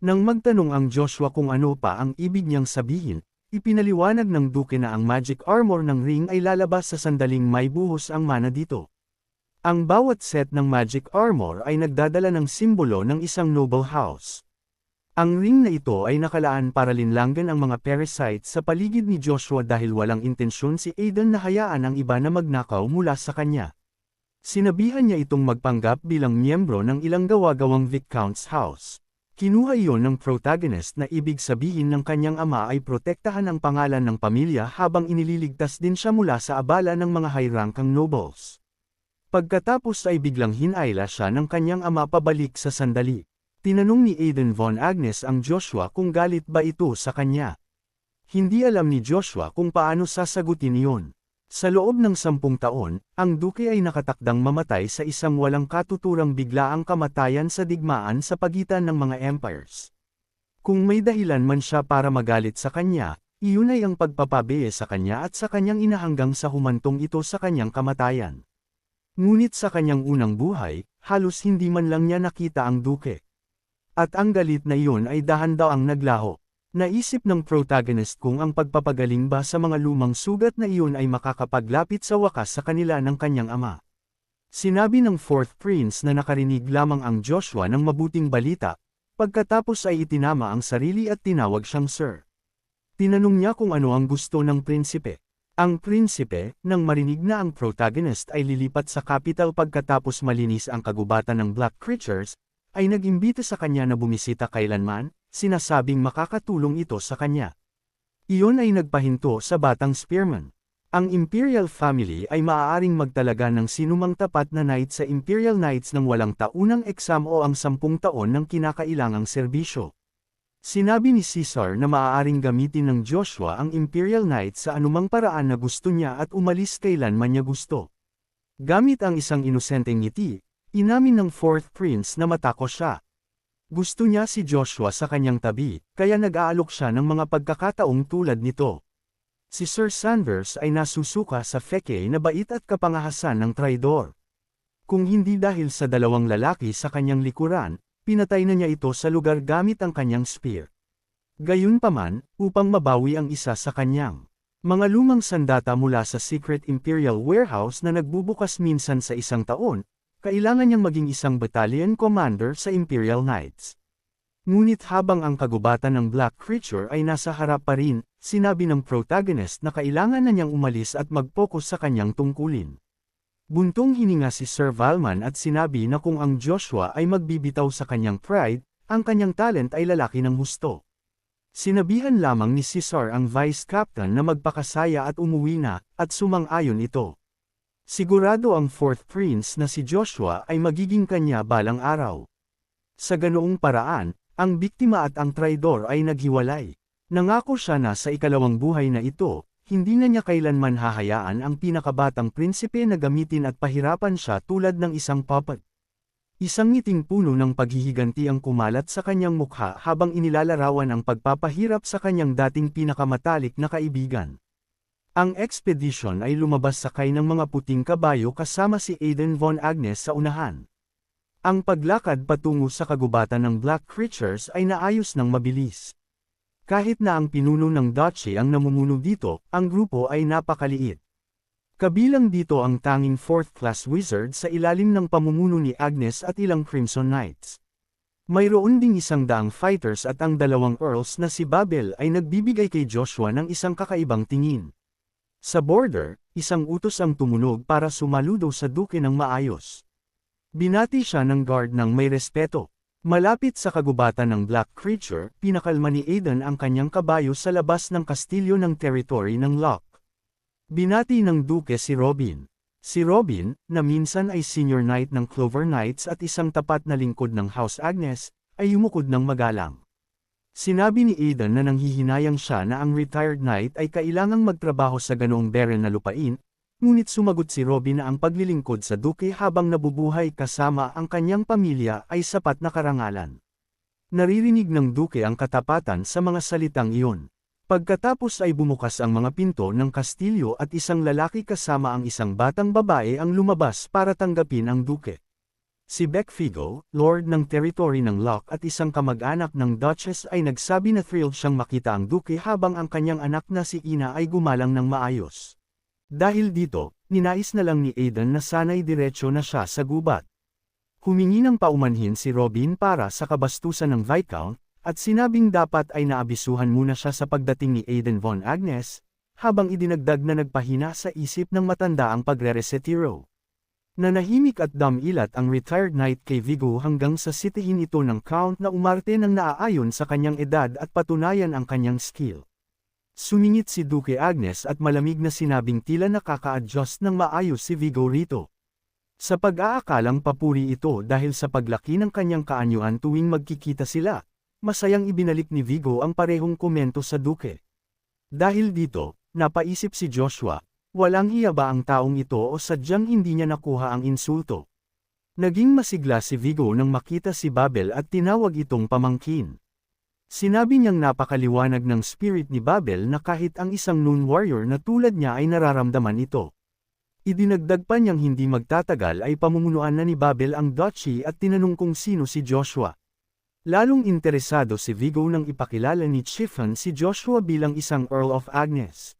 Nang magtanong ang Joshua kung ano pa ang ibig niyang sabihin, ipinaliwanag ng duke na ang magic armor ng ring ay lalabas sa sandaling may buhos ang mana dito. Ang bawat set ng magic armor ay nagdadala ng simbolo ng isang noble house. Ang ring na ito ay nakalaan para linlanggan ang mga parasites sa paligid ni Joshua dahil walang intensyon si Aiden na hayaan ang iba na magnakaw mula sa kanya. Sinabihan niya itong magpanggap bilang miyembro ng ilang gawa-gawang Viscount's house. Kinuha iyon ng protagonist na ibig sabihin ng kanyang ama ay protektahan ang pangalan ng pamilya habang inililigtas din siya mula sa abala ng mga high-rankang nobles. Pagkatapos ay biglang hinayla siya ng kanyang ama pabalik sa sandali. Tinanong ni Aiden Von Agnes ang Joshua kung galit ba ito sa kanya. Hindi alam ni Joshua kung paano sasagutin iyon. Sa loob ng 10 taon, ang duke ay nakatakdang mamatay sa isang walang katuturang biglaang kamatayan sa digmaan sa pagitan ng mga empires. Kung may dahilan man siya para magalit sa kanya, iyon ay ang pagpapabiye sa kanya at sa kanyang ina hanggang sa humantong ito sa kanyang kamatayan. Ngunit sa kanyang unang buhay, halos hindi man lang niya nakita ang duke. At ang galit na iyon ay dahan-daang naglaho. Naisip ng protagonist kung ang pagpapagaling ba sa mga lumang sugat na iyon ay makakapaglapit sa wakas sa kanila ng kanyang ama. Sinabi ng fourth prince na nakarinig lamang ang Joshua ng mabuting balita, pagkatapos ay itinama ang sarili at tinawag siyang sir. Tinanong niya kung ano ang gusto ng prinsipe. Ang prinsipe, nang marinig na ang protagonist ay lilipat sa capital pagkatapos malinis ang kagubatan ng black creatures, ay nag-imbita sa kanya na bumisita kailanman, sinasabing makakatulong ito sa kanya. Iyon ay nagpahinto sa batang spearman. Ang Imperial family ay maaaring magtalaga ng sinumang tapat na knight sa Imperial Knights ng walang taunang exam o ang 10 taon ng kinakailangang serbisyo. Sinabi ni Caesar na maaaring gamitin ng Joshua ang Imperial Knights sa anumang paraan na gusto niya at umalis kailanman niya gusto. Gamit ang isang inosenteng ngiti, inamin ng fourth prince na matakos siya. Gusto niya si Joshua sa kanyang tabi, kaya nag-aalok siya ng mga pagkakataong tulad nito. Si Sir Sanders ay nasusuka sa feke na bait at kapangahasan ng traidor. Kung hindi dahil sa dalawang lalaki sa kanyang likuran, pinatay na niya ito sa lugar gamit ang kanyang spear. Gayunpaman, upang mabawi ang isa sa kanyang mga lumang sandata mula sa secret Imperial warehouse na nagbubukas minsan sa isang taon, kailangan niyang maging isang battalion commander sa Imperial Knights. Ngunit habang ang kagubatan ng black creature ay nasa harap pa rin, sinabi ng protagonist na kailangan na niyang umalis at mag-focus sa kanyang tungkulin. Buntong hininga si Sir Valman at sinabi na kung ang Joshua ay magbibitaw sa kanyang pride, ang kanyang talent ay lalaki ng husto. Sinabihan lamang ni Caesar ang vice captain na magpakasaya at umuwi na, at sumang-ayon ito. Sigurado ang fourth prince na si Joshua ay magiging kanya balang araw. Sa ganoong paraan, ang biktima at ang traidor ay naghiwalay. Nangako siya na sa ikalawang buhay na ito, hindi na niya kailanman hahayaan ang pinakabatang prinsipe na gamitin at pahirapan siya tulad ng isang puppet. Isang ngiting puno ng paghihiganti ang kumalat sa kanyang mukha habang inilalarawan ang pagpapahirap sa kanyang dating pinakamatalik na kaibigan. Ang expedition ay lumabas sakay ng mga puting kabayo kasama si Aiden Von Agnes sa unahan. Ang paglakad patungo sa kagubatan ng black creatures ay naayos ng mabilis. Kahit na ang pinuno ng duchy ang namumuno dito, ang grupo ay napakaliit. Kabilang dito ang tanging 4th-class wizard sa ilalim ng pamumuno ni Agnes at ilang Crimson Knights. Mayroon ding 100 fighters at ang 2 earls na si Babel ay nagbibigay kay Joshua ng isang kakaibang tingin. Sa border, isang utos ang tumunog para sumaludo sa duke ng maayos. Binati siya ng guard ng may respeto. Malapit sa kagubatan ng black creature, pinakalma ni Aiden ang kanyang kabayo sa labas ng kastilyo ng territory ng Locke. Binati ng duke si Robin. Si Robin, na minsan ay senior knight ng Clover Knights at isang tapat na lingkod ng House Agnes, ay yumukod ng magalang. Sinabi ni Aiden na nanghihinayang siya na ang retired knight ay kailangang magtrabaho sa ganoong barren na lupain, ngunit sumagot si Robin na ang paglilingkod sa duke habang nabubuhay kasama ang kanyang pamilya ay sapat na karangalan. Naririnig ng duke ang katapatan sa mga salitang iyon. Pagkatapos ay bumukas ang mga pinto ng kastilyo at isang lalaki kasama ang isang batang babae ang lumabas para tanggapin ang duke. Si Beck Figo, Lord ng territory ng Locke at isang kamag-anak ng Duchess ay nagsabi na thrilled siyang makita ang Duke habang ang kanyang anak na si Ina ay gumalang ng maayos. Dahil dito, ninais na lang ni Aidan na sana'y diretsyo na siya sa gubat. Humingi ng paumanhin si Robin para sa kabastusan ng Viscount, at sinabing dapat ay naabisuhan muna siya sa pagdating ni Aidan von Agnes, habang idinagdag na nagpahina sa isip ng matanda ang pagre-resetiro. Nanahimik at damilat ang retired knight kay Vigo hanggang sa sitihin ito ng Count na umarte ng naaayon sa kanyang edad at patunayan ang kanyang skill. Sumingit si Duke Agnes at malamig na sinabing tila nakaka-adjust ng maayos si Vigo rito. Sa pag-aakalang papuri ito dahil sa paglaki ng kanyang kaanyuan tuwing magkikita sila, masayang ibinalik ni Vigo ang parehong komento sa Duke. Dahil dito, napaisip si Joshua, walang hiya ba ang taong ito o sadyang hindi niya nakuha ang insulto? Naging masigla si Vigo nang makita si Babel at tinawag itong pamangkin. Sinabi niyang napakaliwanag ng spirit ni Babel na kahit ang isang noon warrior na tulad niya ay nararamdaman ito. Idinagdag pa niyang hindi magtatagal ay pamumunuan na ni Babel ang duchy at tinanong kung sino si Joshua. Lalong interesado si Vigo nang ipakilala ni Chiffon si Joshua bilang isang Earl of Agnes.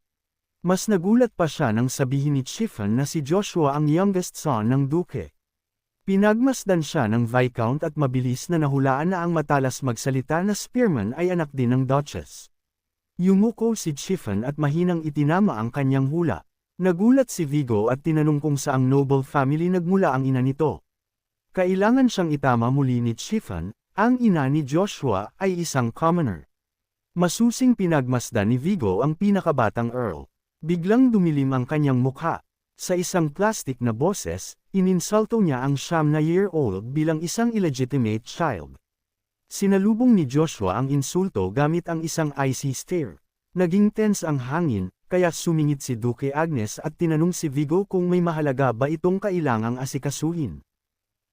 Mas nagulat pa siya nang sabihin ni Chiffon na si Joshua ang youngest son ng Duke. Pinagmasdan siya ng Viscount at mabilis na nahulaan na ang matalas magsalita na Spearman ay anak din ng Duchess. Yumuko si Chiffon at mahinang itinama ang kanyang hula. Nagulat si Vigo at tinanong kung saang noble family nagmula ang ina nito. Kailangan siyang itama muli ni Chiffon, ang ina ni Joshua ay isang commoner. Masusing pinagmasdan ni Vigo ang pinakabatang Earl. Biglang dumilim ang kanyang mukha. Sa isang plastic na boses, ininsulto niya ang 9-year-old bilang isang illegitimate child. Sinalubong ni Joshua ang insulto gamit ang isang icy stare. Naging tense ang hangin, kaya sumingit si Duke Agnes at tinanong si Vigo kung may mahalaga ba itong kailangang asikasuhin.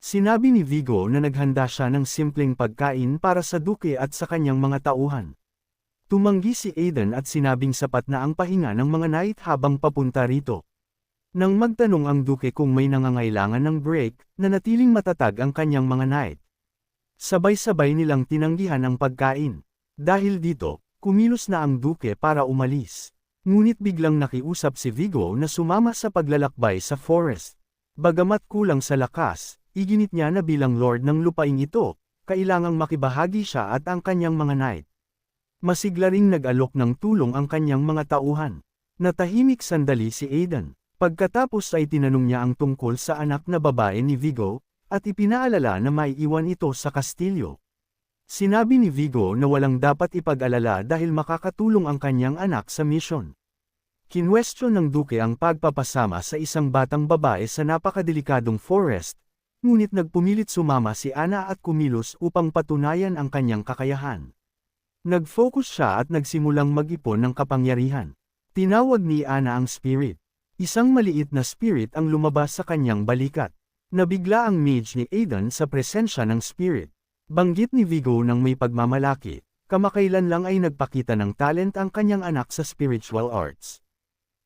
Sinabi ni Vigo na naghanda siya ng simpleng pagkain para sa Duke at sa kanyang mga tauhan. Tumanggi si Aidan at sinabing sapat na ang pahinga ng mga knight habang papunta rito. Nang magtanong ang Duke kung may nangangailangan ng break, nanatiling matatag ang kanyang mga knight. Sabay-sabay nilang tinanggihan ang pagkain. Dahil dito, kumilos na ang Duke para umalis. Ngunit biglang nakiusap si Vigo na sumama sa paglalakbay sa forest. Bagamat kulang sa lakas, iginit niya na bilang lord ng lupaing ito, kailangang makibahagi siya at ang kanyang mga knight. Masigla ring nag-alok ng tulong ang kanyang mga tauhan. Natahimik sandali si Aidan. Pagkatapos ay tinanong niya ang tungkol sa anak na babae ni Vigo, at ipinaalala na maiiwan ito sa kastilyo. Sinabi ni Vigo na walang dapat ipag-alala dahil makakatulong ang kanyang anak sa misyon. Kinwestiyon ng Duke ang pagpapasama sa isang batang babae sa napakadelikadong forest, ngunit nagpumilit sumama si Ana at kumilos upang patunayan ang kanyang kakayahan. Nag-focus siya at nagsimulang mag-ipon ng kapangyarihan. Tinawag ni Ana ang spirit. Isang maliit na spirit ang lumabas sa kanyang balikat. Nabigla ang mage ni Aidan sa presensya ng spirit. Banggit ni Vigo ng may pagmamalaki, kamakailan lang ay nagpakita ng talent ang kanyang anak sa spiritual arts.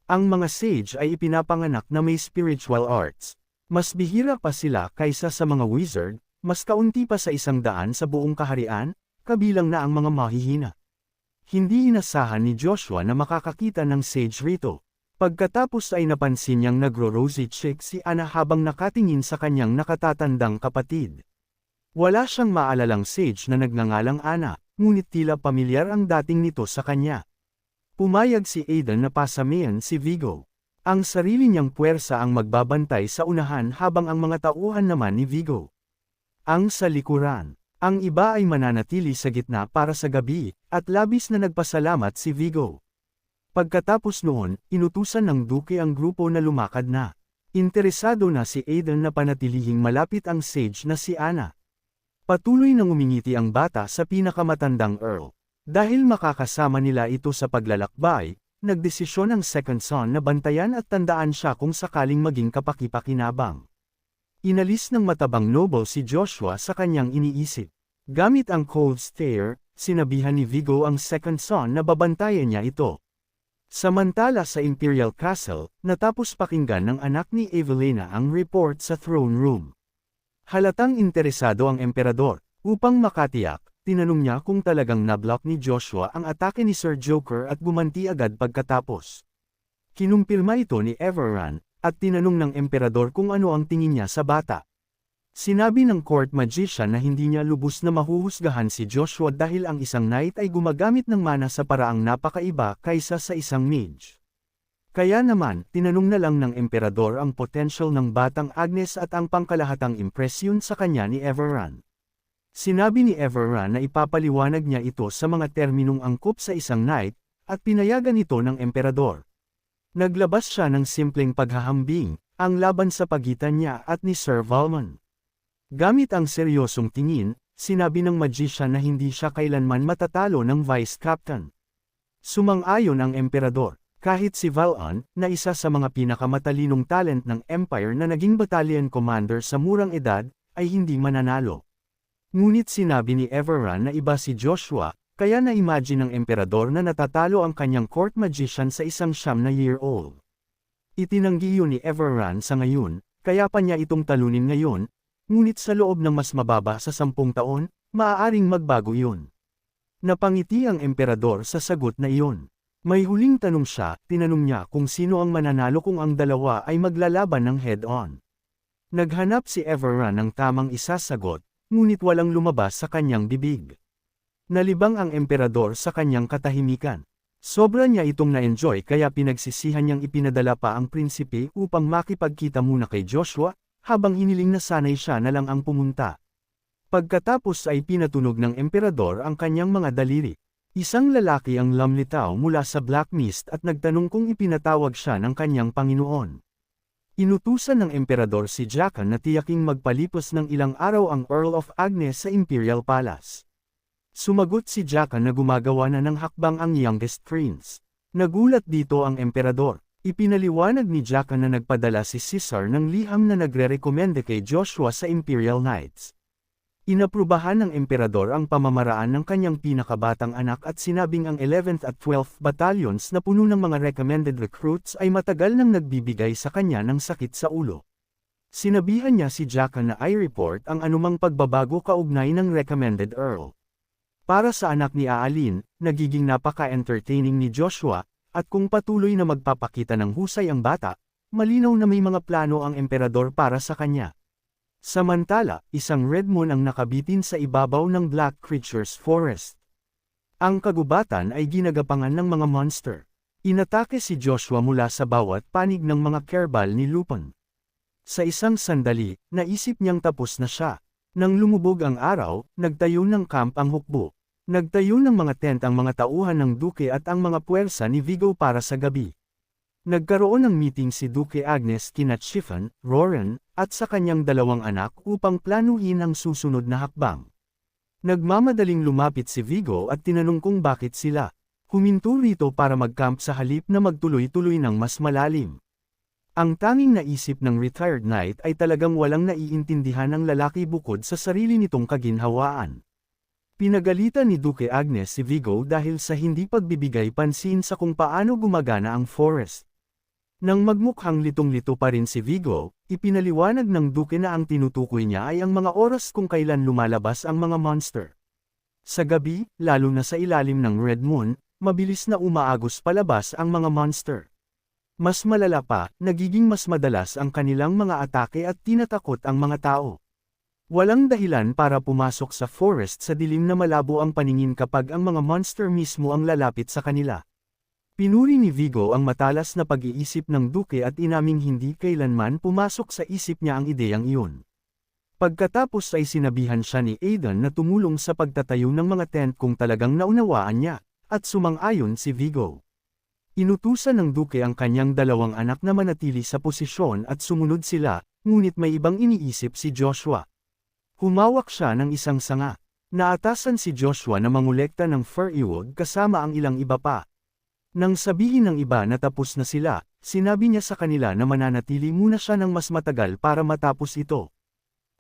Ang mga sage ay ipinapanganak na may spiritual arts. Mas bihira pa sila kaysa sa mga wizard, mas kaunti pa sa 100 sa buong kaharian, kabilang na ang mga mahihina. Hindi inasahan ni Joshua na makakakita ng sage rito. Pagkatapos ay napansin niyang nagro-rosy cheek si Ana habang nakatingin sa kanyang nakatatandang kapatid. Wala siyang maalalang sage na nagngangalang Ana, ngunit tila pamilyar ang dating nito sa kanya. Pumayag si Aidan na pasamayan si Vigo. Ang sarili niyang puwersa ang magbabantay sa unahan habang ang mga tauhan naman ni Vigo ang sa likuran. Ang iba ay mananatili sa gitna para sa gabi, at labis na nagpasalamat si Vigo. Pagkatapos noon, inutusan ng Duke ang grupo na lumakad na. Interesado na si Aidan na panatilihing malapit ang sage na si Ana. Patuloy nang umingiti ang bata sa pinakamatandang Earl. Dahil makakasama nila ito sa paglalakbay, nagdesisyon ang second son na bantayan at tandaan siya kung sakaling maging kapaki-pakinabang. Inalis ng matabang noble si Joshua sa kanyang iniisip. Gamit ang cold stare, sinabihan ni Vigo ang second son na babantayan niya ito. Samantala sa Imperial Castle, natapos pakinggan ng anak ni Evelina ang report sa throne room. Halatang interesado ang emperador. Upang makatiyak, tinanong niya kung talagang nablock ni Joshua ang atake ni Sir Joker at gumanti agad pagkatapos. Kinumpirma ito ni Everrun, at tinanong ng emperador kung ano ang tingin niya sa bata. Sinabi ng court magician na hindi niya lubos na mahuhusgahan si Joshua dahil ang isang knight ay gumagamit ng mana sa paraang napakaiba kaysa sa isang mage. Kaya naman, tinanong na lang ng emperador ang potential ng batang Agnes at ang pangkalahatang impresyon sa kanya ni Everrun. Sinabi ni Everrun na ipapaliwanag niya ito sa mga terminong angkop sa isang knight, at pinayagan ito ng emperador. Naglabas siya ng simpleng paghahambing, ang laban sa pagitan niya at ni Sir Valmon. Gamit ang seryosong tingin, sinabi ng magician na hindi siya kailanman matatalo ng vice captain. Sumang-ayon ang emperador, kahit si Valon, na isa sa mga pinakamatalinong talent ng Empire na naging battalion commander sa murang edad, ay hindi mananalo. Ngunit sinabi ni Everrun na iba si Joshua, kaya na-imagine ng emperador na natatalo ang kanyang court magician sa isang 9-year-old. Itinanggi yun ni Everrun sa ngayon, kaya pa niya itong talunin ngayon, ngunit sa loob ng mas mababa sa 10 taon, maaaring magbago yun. Napangiti ang emperador sa sagot na iyon. May huling tanong siya, tinanong niya kung sino ang mananalo kung ang dalawa ay maglalaban ng head-on. Naghanap si Everrun ng tamang isasagot, ngunit walang lumabas sa kanyang bibig. Nalibang ang emperador sa kanyang katahimikan. Sobra niya itong na-enjoy kaya pinagsisihan niyang ipinadala pa ang prinsipe upang makipagkita muna kay Joshua, habang hiniling na sanay siya na lang ang pumunta. Pagkatapos ay pinatunog ng emperador ang kanyang mga daliri. Isang lalaki ang lumlitaw mula sa Black Mist at nagtanong kung ipinatawag siya ng kanyang Panginoon. Inutusan ng emperador si Jaqen na tiyaking magpalipos ng ilang araw ang Earl of Agnes sa Imperial Palace. Sumagot si Jaqen na gumagawa na ng hakbang ang youngest prince. Nagulat dito ang emperador. Ipinaliwanag ni Jaqen na nagpadala si Caesar ng liham na nagre-rekomenda kay Joshua sa Imperial Knights. Inaprubahan ng emperador ang pamamaraan ng kanyang pinakabatang anak at sinabing ang 11th at 12th battalions na puno ng mga recommended recruits ay matagal nang nagbibigay sa kanya ng sakit sa ulo. Sinabihan niya si Jaqen na i-report ang anumang pagbabago kaugnay ng recommended earl. Para sa anak ni Aalin, nagiging napaka-entertaining ni Joshua, at kung patuloy na magpapakita ng husay ang bata, malinaw na may mga plano ang emperador para sa kanya. Samantala, isang red moon ang nakabitin sa ibabaw ng Black Creatures Forest. Ang kagubatan ay ginagapangan ng mga monster. Inatake si Joshua mula sa bawat panig ng mga kerbal ni Lupin. Sa isang sandali, naisip niyang tapos na siya. Nang lumubog ang araw, nagtayo ng camp ang hukbo. Nagtayo ng mga tent ang mga tauhan ng Duke at ang mga puwersa ni Vigo para sa gabi. Nagkaroon ng meeting si Duke Agnes kina Chiffon, Roran, at sa kanyang dalawang anak upang planuhin ang susunod na hakbang. Nagmamadaling lumapit si Vigo at tinanong kung bakit sila huminto rito para mag-camp sa halip na magtuloy-tuloy ng mas malalim. Ang tanging naisip ng retired knight ay talagang walang naiintindihan ng lalaki bukod sa sarili nitong kaginhawaan. Pinagalitan ni Duke Agnes si Vigo dahil sa hindi pagbibigay pansin sa kung paano gumagana ang forest. Nang magmukhang litong-lito pa rin si Vigo, ipinaliwanag ng Duke na ang tinutukoy niya ay ang mga oras kung kailan lumalabas ang mga monster. Sa gabi, lalo na sa ilalim ng Red Moon, mabilis na umaagos palabas ang mga monster. Mas malala pa, nagiging mas madalas ang kanilang mga atake at tinatakot ang mga tao. Walang dahilan para pumasok sa forest sa dilim na malabo ang paningin kapag ang mga monster mismo ang lalapit sa kanila. Pinuri ni Vigo ang matalas na pag-iisip ng Duke at inaming hindi kailanman pumasok sa isip niya ang ideyang iyon. Pagkatapos ay sinabihan siya ni Aidan na tumulong sa pagtatayo ng mga tent kung talagang naunawaan niya, at sumang-ayon si Vigo. Inutusan ng Duke ang kanyang dalawang anak na manatili sa posisyon at sumunod sila, ngunit may ibang iniisip si Joshua. Humawak siya ng isang sanga. Naatasan si Joshua na mangolekta ng fir-wood kasama ang ilang iba pa. Nang sabihin ng iba na tapos na sila, sinabi niya sa kanila na mananatili muna siya ng mas matagal para matapos ito.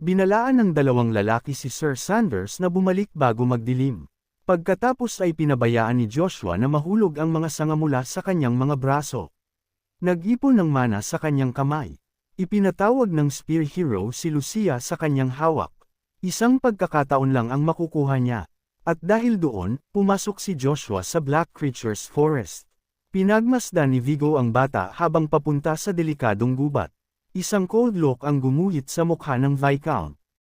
Binalaan ng dalawang lalaki si Sir Sanders na bumalik bago magdilim. Pagkatapos ay pinabayaan ni Joshua na mahulog ang mga sanga mula sa kanyang mga braso. Nag-ipon ng mana sa kanyang kamay. Ipinatawag ng Spear Hero si Lucia sa kanyang hawak. Isang pagkakataon lang ang makukuha niya. At dahil doon, pumasok si Joshua sa Black Creatures Forest. Pinagmasdan ni Vigo ang bata habang papunta sa delikadong gubat. Isang cold look ang gumuhit sa mukha ng Viscount.